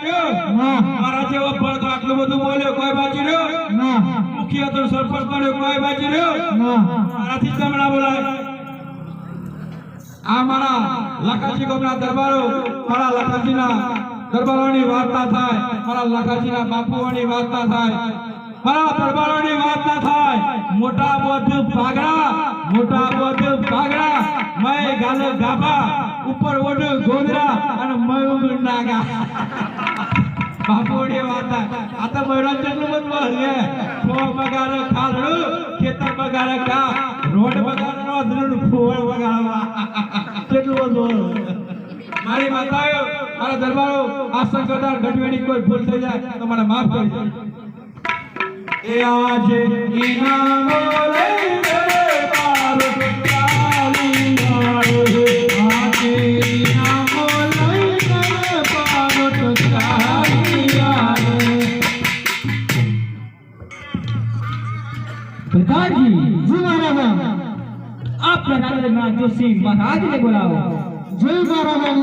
રહ્યો ના મારા જેવો ભરત આટલું બધું બોલ્યો કોઈ બાજી રહ્યો ના મુખિયા તો સરપંચ બન્યો કોઈ બાજી રહ્યો ના મારાથી જમણા બોલાય આ મારા લખાજી ગામના દરબારો મારા લખાજીના દરબારોની વાર્તા થાય મારા લખાજીના બાપુઓની વાર્તા થાય મારા દરબારોની વાર્તા થાય મોટા બધું ભાગડા મય ગાલ ગાભા ઉપર ઓઢ ગોદરા અને મય નાગા બાપુઓની વાર્તા આ તો મનોરંજન નું બધું છે ફો બગાર ખાલડું ખેતર બગાર કા રોડ બગાર રોડ ફોડ બગાડવા કેટલું બધું મારી માતાઓ મારા દરબારો આ સંગઠન ઘટવેની કોઈ ભૂલ થઈ જાય તો મને માફ કરજો એ આજે ઇનામો લઈને પાર ચાલી આવે આજે ઇનામો લઈને પાર ચાલી આવે प्रधानजी जी महाराज आप प्रधान जोशी महाराज ने बुलाओ जय महाराज।